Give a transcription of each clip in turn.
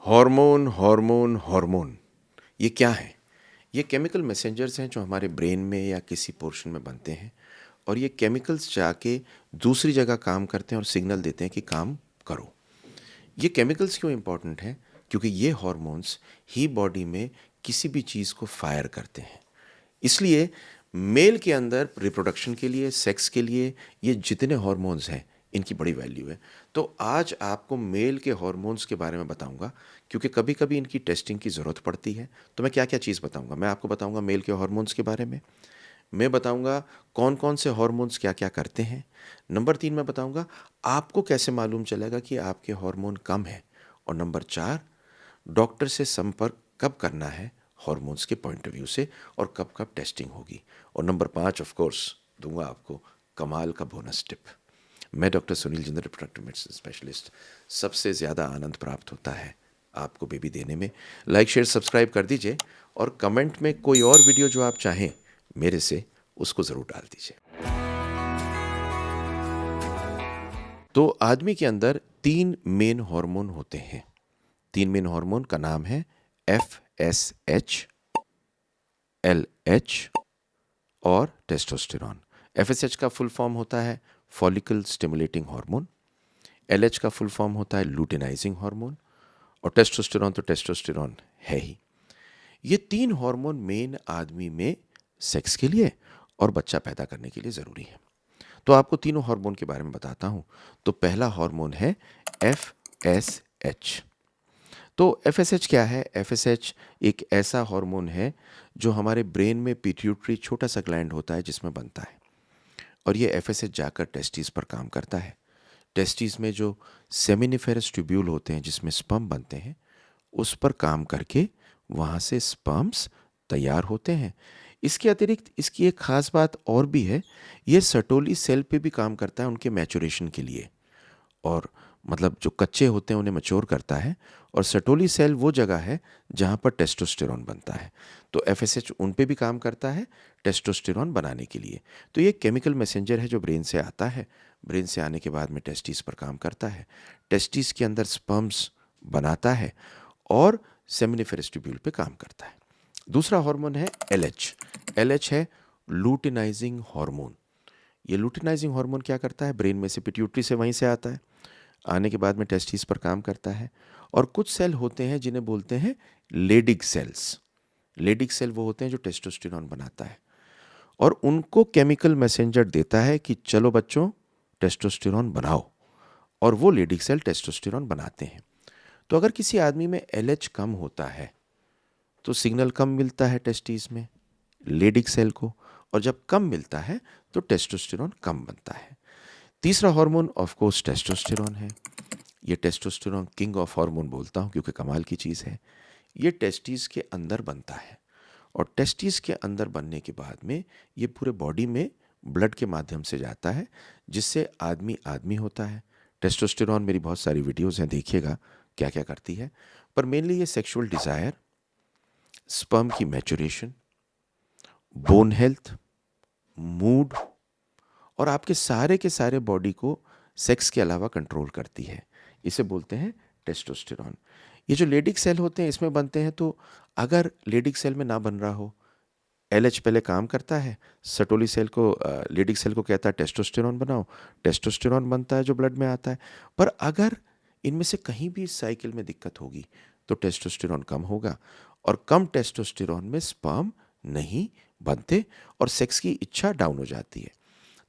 Hormone hormone hormone ये क्या है? ये केमिकल मैसेंजर्स हैं जो हमारे ब्रेन में या किसी पोर्शन में बनते हैं और ये केमिकल्स जाके दूसरी जगह काम करते हैं और सिग्नल देते हैं कि काम करो। ये केमिकल्स क्यों इंपॉर्टेंट हैं? क्योंकि ये हार्मोन्स ही बॉडी में किसी भी चीज़ को फायर करते हैं। इसलिए मेल के अंदर रिप्रोडक्शन के लिए, सेक्स के लिए ये जितने हार्मोन्स हैं इनकी बड़ी वैल्यू है। तो आज आपको मेल के हार्मोन्स के बारे में बताऊंगा, क्योंकि कभी कभी इनकी टेस्टिंग की ज़रूरत पड़ती है। तो मैं क्या क्या चीज़ बताऊंगा? मैं आपको बताऊंगा मेल के हार्मोन्स के बारे में। मैं बताऊंगा कौन कौन से हार्मोन्स क्या क्या करते हैं। नंबर 3 मैं बताऊंगा आपको कैसे मालूम चलेगा कि आपके हार्मोन कम है। और नंबर 4, डॉक्टर से संपर्क कब करना है हार्मोन्स के पॉइंट ऑफ व्यू से, और कब कब टेस्टिंग होगी। और नंबर 5 ऑफ कोर्स दूंगा आपको कमाल का बोनस टिप। मैं doctor Sunil Jindal, reproductive medicine specialist. सबसे ज़्यादा आनंद प्राप्त होता है आपको बेबी देने में। लाइक शेयर सब्सक्राइब कर दीजिए और कमेंट में कोई और वीडियो जो आप चाहें मेरे से, उसको ज़रूर डाल दीजिए। तो आदमी के अंदर 3 मेन हार्मोन होते हैं। 3 मेन हार्मोन का नाम है FSH, LH और टेस्टोस्टेरॉन। FSH का फुल फॉर्म होता है फॉलिकल स्टिमुलेटिंग हार्मोन, LH का फुल फॉर्म होता है लुटेनाइजिंग हार्मोन, और टेस्टोस्टेरॉन तो टेस्टोस्टेरॉन है ही। ये 3 हार्मोन मेन आदमी में सेक्स के लिए और बच्चा पैदा करने के लिए ज़रूरी है। तो आपको तीनों हार्मोन के बारे में बताता हूं। तो पहला हार्मोन है FSH। तो FSH क्या है? FSH एक ऐसा हार्मोन है जो हमारे ब्रेन में पिट्यूटरी छोटा सा ग्लैंड होता है जिसमें बनता है, और ये FSH जाकर टेस्टिस पर काम करता है। टेस्टिस में जो सेमिनिफेरस ट्यूब्यूल होते हैं जिसमें स्पर्म बनते हैं, उस पर काम करके वहाँ से स्पर्म्स तैयार होते हैं। इसके अतिरिक्त इसकी एक ख़ास बात और भी है, ये सर्टोली सेल पे भी काम करता है उनके मैचुरेशन के लिए, और मतलब जो कच्चे होते हैं उन्हें मैच्योर करता है। और सर्टोली सेल वो जगह है जहाँ पर टेस्टोस्टेरॉन बनता है। तो FSH उन पे भी काम करता है टेस्टोस्टेरॉन बनाने के लिए। तो ये केमिकल मैसेंजर है जो ब्रेन से आता है। ब्रेन से आने के बाद में टेस्टिस पर काम करता है, टेस्टिस के अंदर स्पर्म्स बनाता है और सेमिनिफेरस ट्यूब्यूल पे काम करता है। दूसरा हार्मोन है LH। LH है लूटिनाइजिंग हार्मोन। ये लूटिनाइजिंग हार्मोन क्या करता है? ब्रेन में से पिट्यूटरी से वहीं से आता है, आने के बाद में टेस्टिस पर काम करता है। और कुछ सेल होते हैं जिन्हें बोलते हैं लेडिग सेल्स। लेडिग सेल वो होते हैं जो टेस्टोस्टेरॉन बनाता है, और उनको केमिकल मैसेंजर देता है कि चलो बच्चों टेस्टोस्टेरॉन बनाओ, और वो लेडिग सेल टेस्टोस्टेरॉन बनाते हैं। तो अगर किसी आदमी में LH कम होता है तो सिग्नल कम मिलता है टेस्टिस में लेडिग सेल को, और जब कम मिलता है तो टेस्टोस्टेरॉन कम बनता है। तीसरा हार्मोन ऑफ कोर्स टेस्टोस्टेरॉन है। ये टेस्टोस्टेरॉन किंग ऑफ हार्मोन बोलता हूँ क्योंकि कमाल की चीज़ है। ये टेस्टिस के अंदर बनता है, और टेस्टिस के अंदर बनने के बाद में ये पूरे बॉडी में ब्लड के माध्यम से जाता है, जिससे आदमी आदमी होता है। टेस्टोस्टेरॉन मेरी बहुत सारी वीडियोज़ हैं, देखिएगा क्या क्या करती है। पर मेनली ये सेक्सुअल डिज़ायर, स्पर्म की मैचुरेशन, बोन हेल्थ, मूड, और आपके सारे के सारे बॉडी को सेक्स के अलावा कंट्रोल करती है। इसे बोलते हैं टेस्टोस्टेरॉन। ये जो लेडिक सेल होते हैं इसमें बनते हैं, तो अगर लेडिक सेल में ना बन रहा हो, LH पहले काम करता है, सटोली सेल को लेडिक सेल को कहता है टेस्टोस्टेरॉन बनाओ, टेस्टोस्टेरॉन बनता है जो ब्लड में आता है। पर अगर इनमें से कहीं भी इस साइकिल में दिक्कत होगी तो टेस्टोस्टेरॉन कम होगा, और कम टेस्टोस्टेरॉन में स्पर्म नहीं बनते और सेक्स की इच्छा डाउन हो जाती है।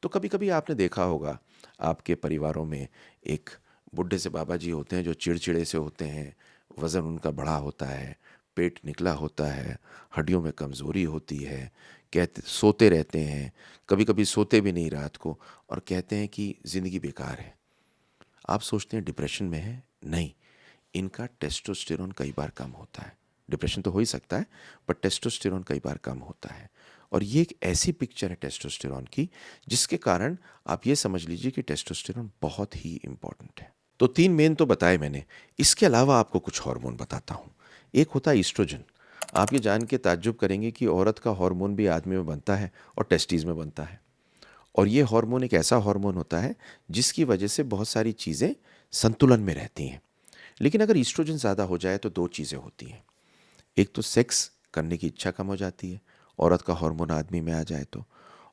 तो कभी कभी आपने देखा होगा आपके परिवारों में एक बुढ़े से बाबा जी होते हैं जो चिड़चिड़े से होते हैं, वज़न उनका बड़ा होता है, पेट निकला होता है, हड्डियों में कमज़ोरी होती है, कहते सोते रहते हैं, कभी कभी सोते भी नहीं रात को, और कहते हैं कि ज़िंदगी बेकार है। आप सोचते हैं डिप्रेशन में है? नहीं, इनका टेस्टोस्टेरोन कई बार कम होता है। डिप्रेशन तो हो ही सकता है, पर टेस्टोस्टेरोन कई बार कम होता है। और ये एक ऐसी पिक्चर है टेस्टोस्टेरोन की जिसके कारण आप ये समझ लीजिए कि टेस्टोस्टेरोन बहुत ही इंपॉर्टेंट है। तो 3 मेन तो बताए मैंने। इसके अलावा आपको कुछ हार्मोन बताता हूँ। एक होता है ईस्ट्रोजन। आप ये जान के ताज्जुब करेंगे कि औरत का हार्मोन भी आदमी में बनता है और टेस्टिस में बनता है। और ये हार्मोन एक ऐसा हार्मोन होता है जिसकी वजह से बहुत सारी चीज़ें संतुलन में रहती हैं। लेकिन अगर ईस्ट्रोजन ज़्यादा हो जाए तो दो चीज़ें होती हैं। एक तो सेक्स करने की इच्छा कम हो जाती है, औरत का हार्मोन आदमी में आ जाए तो।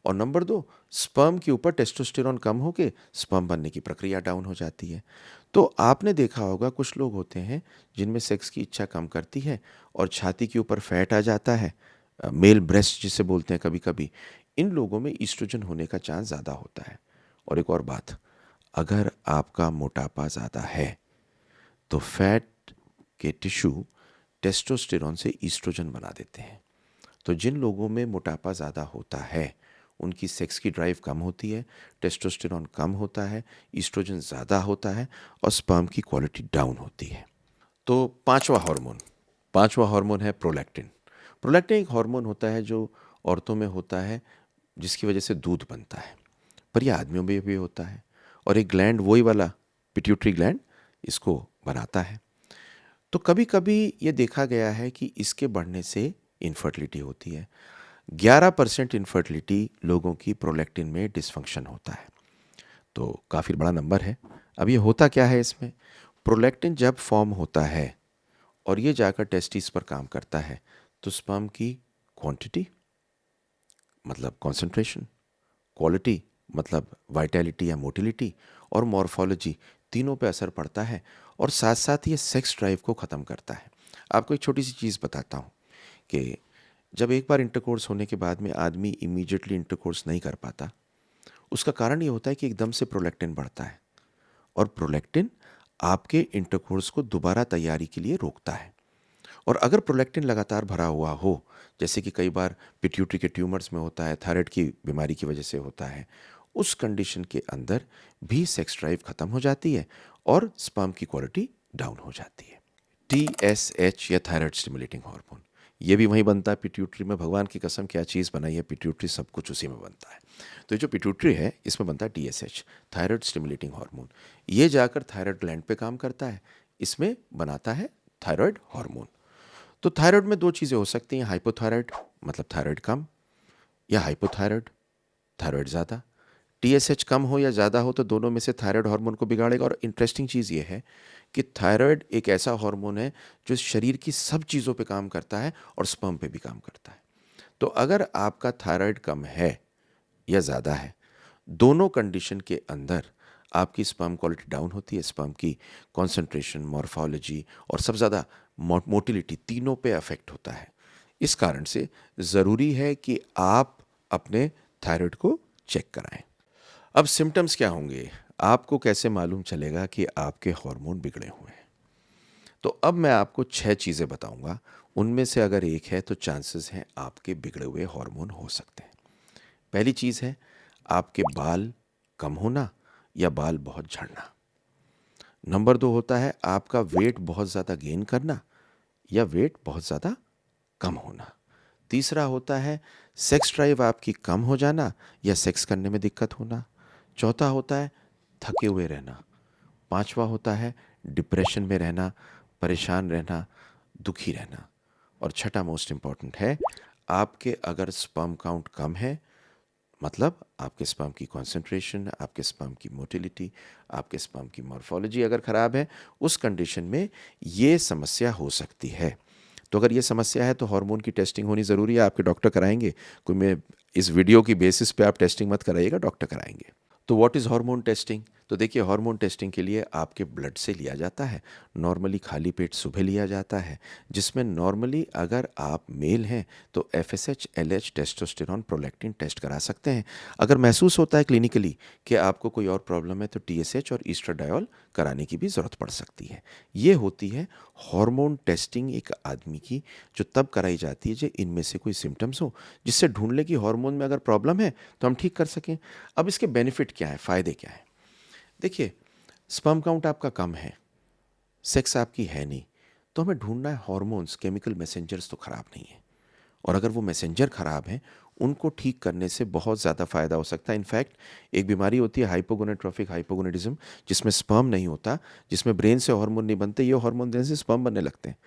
और नंबर दो, स्पर्म के ऊपर टेस्टोस्टेरोन कम होके स्पर्म बनने की प्रक्रिया डाउन हो जाती है। तो आपने देखा होगा कुछ लोग होते हैं जिनमें सेक्स की इच्छा कम करती है और छाती के ऊपर फैट आ जाता है, मेल ब्रेस्ट जिसे बोलते हैं कभी कभी। इन लोगों में ईस्ट्रोजन होने का चांस ज़्यादा होता है। और एक और बात, अगर आपका मोटापा ज़्यादा है तो फैट के टिश्यू टेस्टोस्टेरोन से ईस्ट्रोजन बना देते हैं। तो जिन लोगों में मोटापा ज़्यादा होता है उनकी सेक्स की ड्राइव कम होती है, टेस्टोस्टेरोन कम होता है, ईस्ट्रोजन ज़्यादा होता है और स्पर्म की क्वालिटी डाउन होती है। तो पांचवा हार्मोन है प्रोलैक्टिन। प्रोलैक्टिन एक हार्मोन होता है जो औरतों में होता है, जिसकी वजह से दूध बनता है, पर यह आदमियों में भी होता है। और एक ग्लैंड वही वाला पिट्यूटरी ग्लैंड इसको बनाता है। तो कभी कभी ये देखा गया है कि इसके बढ़ने से इनफर्टिलिटी होती है। 11% इनफर्टिलिटी लोगों की प्रोलैक्टिन में डिसफंक्शन होता है। तो काफ़ी बड़ा नंबर है। अब ये होता क्या है इसमें? प्रोलैक्टिन जब फॉर्म होता है और ये जाकर टेस्टिस पर काम करता है तो स्पर्म की क्वांटिटी मतलब कॉन्सेंट्रेशन, क्वालिटी मतलब वाइटैलिटी या मोटिलिटी, और मॉर्फोलॉजी, तीनों पे असर पड़ता है। और साथ साथ ये सेक्स ड्राइव को ख़त्म करता है। आपको एक छोटी सी चीज़ बताता हूँ कि जब एक बार इंटरकोर्स होने के बाद में आदमी इमीडिएटली इंटरकोर्स नहीं कर पाता, उसका कारण ये होता है कि एकदम से प्रोलैक्टिन बढ़ता है और प्रोलैक्टिन आपके इंटरकोर्स को दोबारा तैयारी के लिए रोकता है। और अगर प्रोलैक्टिन लगातार भरा हुआ हो, जैसे कि कई बार पिट्यूटरी के ट्यूमर्स में होता है, थायराइड की बीमारी की वजह से होता है, उस कंडीशन के अंदर भी सेक्स ड्राइव खत्म हो जाती है और स्पर्म की क्वालिटी डाउन हो जाती है। TSH या थायराइड स्टिमुलेटिंग हार्मोन, ये भी वहीं बनता है पिट्यूटरी में। भगवान की कसम क्या चीज़ बनाई है पिट्यूटरी, सब कुछ उसी में बनता है। तो ये जो पिट्यूटरी है इसमें बनता है TSH, थायराइड स्टिमुलेटिंग हार्मोन। ये जाकर थायराइड ग्लैंड पे काम करता है, इसमें बनाता है थायराइड हार्मोन। तो थायराइड में दो चीज़ें हो सकती हैं, हाइपोथायराइड मतलब थायराइड कम, या हाइपोथायराइड थायराइड ज़्यादा। TSH कम हो या ज़्यादा हो तो दोनों में से थायराइड हार्मोन को बिगाड़ेगा। और इंटरेस्टिंग चीज़ ये है कि थायराइड एक ऐसा हार्मोन है जो शरीर की सब चीज़ों पे काम करता है और स्पर्म पे भी काम करता है। तो अगर आपका थायराइड कम है या ज़्यादा है, दोनों कंडीशन के अंदर आपकी स्पर्म क्वालिटी डाउन होती है, स्पर्म की कॉन्सेंट्रेशन, मॉर्फोलॉजी और सबसे ज़्यादा मोटिलिटी, तीनों पे अफेक्ट होता है। इस कारण से ज़रूरी है कि आप अपने थायराइड को चेक कराएं। अब सिम्टम्स क्या होंगे? आपको कैसे मालूम चलेगा कि आपके हार्मोन बिगड़े हुए हैं? तो अब मैं आपको 6 चीज़ें बताऊंगा, उनमें से अगर एक है तो चांसेस हैं आपके बिगड़े हुए हार्मोन हो सकते हैं। पहली चीज़ है आपके बाल कम होना या बाल बहुत झड़ना। नंबर 2 होता है आपका वेट बहुत ज़्यादा गेन करना या वेट बहुत ज़्यादा कम होना। तीसरा होता है सेक्स ड्राइव आपकी कम हो जाना या सेक्स करने में दिक्कत होना। चौथा होता है थके हुए रहना। पांचवा होता है डिप्रेशन में रहना, परेशान रहना, दुखी रहना। और छठा मोस्ट इंपॉर्टेंट है, आपके अगर स्पर्म काउंट कम है, मतलब आपके स्पर्म की कॉन्सेंट्रेशन, आपके स्पर्म की मोटिलिटी, आपके स्पर्म की मॉर्फोलॉजी अगर ख़राब है, उस कंडीशन में ये समस्या हो सकती है। तो अगर ये समस्या है तो हार्मोन की टेस्टिंग होनी ज़रूरी है, आपके डॉक्टर कराएंगे। कोई मैं इस वीडियो की बेसिस पे आप टेस्टिंग मत कराइएगा, डॉक्टर कराएंगे। तो व्हाट इज़ हार्मोन टेस्टिंग? तो देखिए, हार्मोन टेस्टिंग के लिए आपके ब्लड से लिया जाता है। नॉर्मली खाली पेट सुबह लिया जाता है, जिसमें नॉर्मली अगर आप मेल हैं तो FSH, LH, testosterone, prolactin test करा सकते हैं। अगर महसूस होता है क्लिनिकली कि आपको कोई और प्रॉब्लम है तो TSH और ईस्ट्राडायोल कराने की भी ज़रूरत पड़ सकती है। ये होती है हार्मोन टेस्टिंग एक आदमी की, जो तब कराई जाती है जब इनमें से कोई सिम्टम्स हो, जिससे ढूंढ ले कि हार्मोन में अगर प्रॉब्लम है तो हम ठीक कर सकें। अब इसके बेनिफिट क्या है, फ़ायदे क्या हैं? देखिए, स्पर्म काउंट आपका कम है, सेक्स आपकी है नहीं, तो हमें ढूंढना है हार्मोन्स, केमिकल मैसेंजर्स तो ख़राब नहीं है। और अगर वो मैसेंजर ख़राब हैं, उनको ठीक करने से बहुत ज़्यादा फ़ायदा हो सकता है। इनफैक्ट एक बीमारी होती है हाइपोगोनेट्रोफिक हाइपोगोनेडिज्म, जिसमें स्पर्म नहीं होता, जिसमें ब्रेन से हार्मोन नहीं बनते, ये हार्मोन देने से स्पर्म बनने लगते हैं।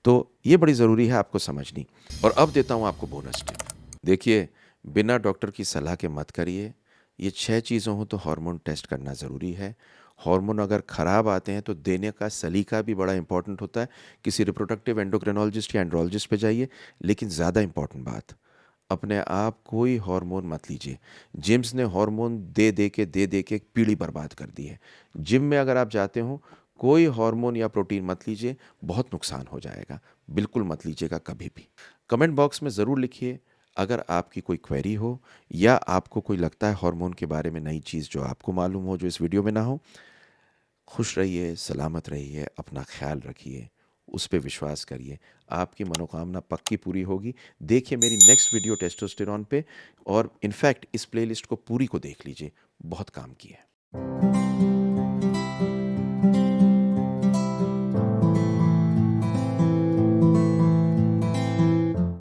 तो ये बड़ी ज़रूरी है आपको समझनी। और अब देता हूँ आपको बोनस टिप। देखिए, बिना डॉक्टर की सलाह के मत करिए। ये 6 चीज़ों हो तो हार्मोन टेस्ट करना ज़रूरी है। हार्मोन अगर ख़राब आते हैं तो देने का सलीका भी बड़ा इंपॉर्टेंट होता है। किसी रिप्रोडक्टिव एंडोक्रिनोलॉजिस्ट या एंड्रोलॉजिस्ट पे जाइए। लेकिन ज़्यादा इंपॉर्टेंट बात, अपने आप कोई हार्मोन मत लीजिए। जिम्स ने हार्मोन दे के एक पीढ़ी बर्बाद कर दी है। जिम में अगर आप जाते हो, कोई हार्मोन या प्रोटीन मत लीजिए, बहुत नुकसान हो जाएगा। बिल्कुल मत लीजिएगा कभी भी। कमेंट बॉक्स में ज़रूर लिखिए अगर आपकी कोई क्वेरी हो या आपको कोई लगता है हार्मोन के बारे में नई चीज़ जो आपको मालूम हो, जो इस वीडियो में ना हो। खुश रहिए, सलामत रहिए, अपना ख्याल रखिए, उस पे विश्वास करिए, आपकी मनोकामना पक्की पूरी होगी। देखिए मेरी नेक्स्ट वीडियो टेस्टोस्टेरॉन पे, और इनफैक्ट इस प्लेलिस्ट को पूरी को देख लीजिए, बहुत काम की है।